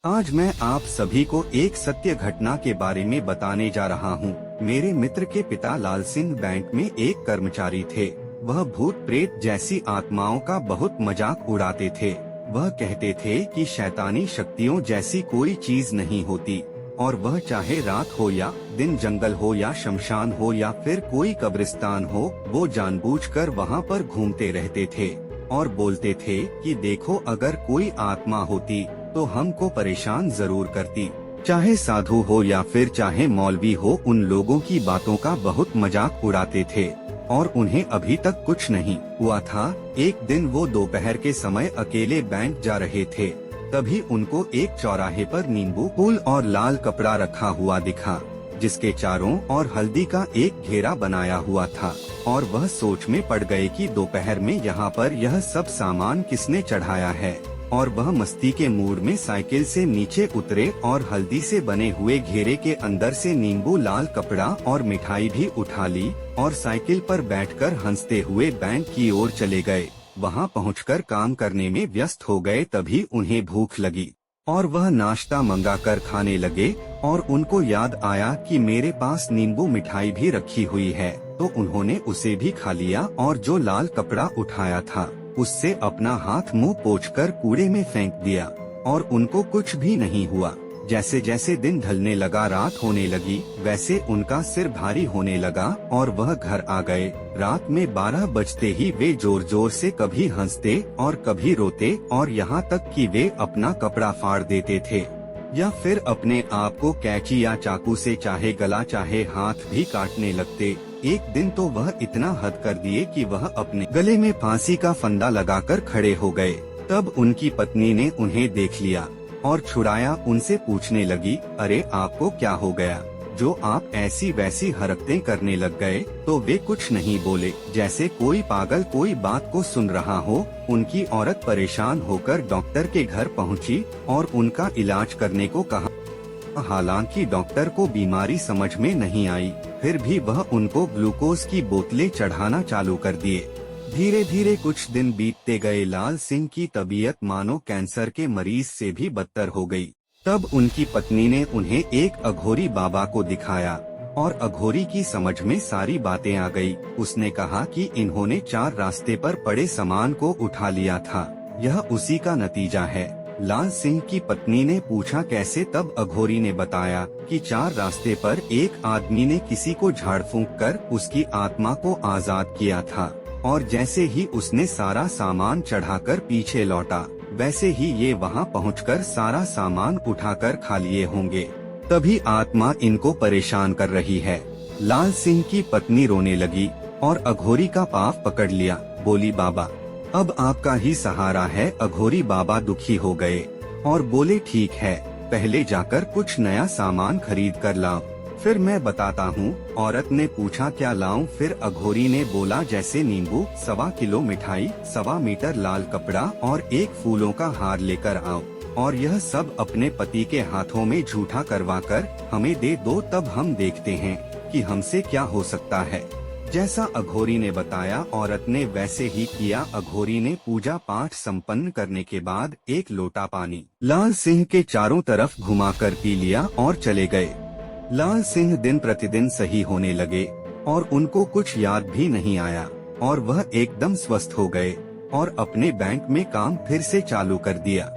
आज मैं आप सभी को एक सत्य घटना के बारे में बताने जा रहा हूँ। मेरे मित्र के पिता लाल सिंह बैंक में एक कर्मचारी थे। वह भूत प्रेत जैसी आत्माओं का बहुत मजाक उड़ाते थे। वह कहते थे कि शैतानी शक्तियों जैसी कोई चीज नहीं होती और वह चाहे रात हो या दिन, जंगल हो या शमशान हो या फिर कोई कब्रिस्तान हो, वो जानबूझकर वहाँ पर घूमते रहते थे और बोलते थे कि देखो, अगर कोई आत्मा होती तो हमको परेशान जरूर करती। चाहे साधु हो या फिर चाहे मौलवी हो, उन लोगों की बातों का बहुत मजाक उड़ाते थे और उन्हें अभी तक कुछ नहीं हुआ था। एक दिन वो दोपहर के समय अकेले बैंक जा रहे थे, तभी उनको एक चौराहे पर नींबू फूल और लाल कपड़ा रखा हुआ दिखा, जिसके चारों और हल्दी का एक घेरा बनाया हुआ था। और वह सोच में पड़ गए कि दोपहर में यहाँ पर यह सब सामान किसने चढ़ाया है। और वह मस्ती के मूड में साइकिल से नीचे उतरे और हल्दी से बने हुए घेरे के अंदर से नींबू, लाल कपड़ा और मिठाई भी उठा ली और साइकिल पर बैठकर हंसते हुए बैंक की ओर चले गए। वहां पहुंचकर काम करने में व्यस्त हो गए। तभी उन्हें भूख लगी और वह नाश्ता मंगाकर खाने लगे और उनको याद आया कि मेरे पास नींबू मिठाई भी रखी हुई है, तो उन्होंने उसे भी खा लिया और जो लाल कपड़ा उठाया था उससे अपना हाथ मुंह पोंछकर कूड़े में फेंक दिया और उनको कुछ भी नहीं हुआ। जैसे जैसे दिन ढलने लगा, रात होने लगी, वैसे उनका सिर भारी होने लगा और वह घर आ गए। रात में 12 बजते ही वे जोर जोर से कभी हंसते और कभी रोते और यहाँ तक कि वे अपना कपड़ा फाड़ देते थे या फिर अपने आप को कैंची या चाकू से चाहे गला चाहे हाथ भी काटने लगते। एक दिन तो वह इतना हद कर दिए कि वह अपने गले में फांसी का फंदा लगाकर खड़े हो गए। तब उनकी पत्नी ने उन्हें देख लिया और छुड़ाया। उनसे पूछने लगी, अरे आपको क्या हो गया जो आप ऐसी वैसी हरकतें करने लग गए? तो वे कुछ नहीं बोले, जैसे कोई पागल कोई बात को सुन रहा हो। उनकी औरत परेशान होकर डॉक्टर के घर पहुंची और उनका इलाज करने को कहा। हालांकि डॉक्टर को बीमारी समझ में नहीं आई, फिर भी वह उनको ग्लूकोज की बोतलें चढ़ाना चालू कर दिए। धीरे धीरे कुछ दिन बीतते गए। लाल सिंह की तबीयत मानो कैंसर के मरीज से भी बदतर हो गई। तब उनकी पत्नी ने उन्हें एक अघोरी बाबा को दिखाया और अघोरी की समझ में सारी बातें आ गई। उसने कहा कि इन्होंने 4 रास्ते पर पड़े सामान को उठा लिया था, यह उसी का नतीजा है। लाल सिंह की पत्नी ने पूछा कैसे? तब अघोरी ने बताया कि 4 रास्ते पर एक आदमी ने किसी को झाड़ फूंक कर उसकी आत्मा को आजाद किया था और जैसे ही उसने सारा सामान चढ़ाकर पीछे लौटा, वैसे ही ये वहां पहुंचकर सारा सामान उठाकर खा लिए होंगे। तभी आत्मा इनको परेशान कर रही है। लाल सिंह की पत्नी रोने लगी और अघोरी का पाँव पकड़ लिया। बोली, बाबा अब आपका ही सहारा है। अघोरी बाबा दुखी हो गए और बोले, ठीक है, पहले जाकर कुछ नया सामान खरीद कर लाओ, फिर मैं बताता हूँ। औरत ने पूछा, क्या लाऊं? फिर अघोरी ने बोला, जैसे नींबू, 1.25 किलो मिठाई, 1.25 मीटर लाल कपड़ा और एक फूलों का हार लेकर आओ और यह सब अपने पति के हाथों में झूठा करवाकर हमें दे दो, तब हम देखते हैं कि हमसे क्या हो सकता है। जैसा अघोरी ने बताया, औरत ने वैसे ही किया। अघोरी ने पूजा पाठ संपन्न करने के बाद एक लोटा पानी लाल सिंह के चारों तरफ घुमाकर पी लिया और चले गए। लाल सिंह दिन प्रतिदिन सही होने लगे और उनको कुछ याद भी नहीं आया और वह एकदम स्वस्थ हो गए और अपने बैंक में काम फिर से चालू कर दिया।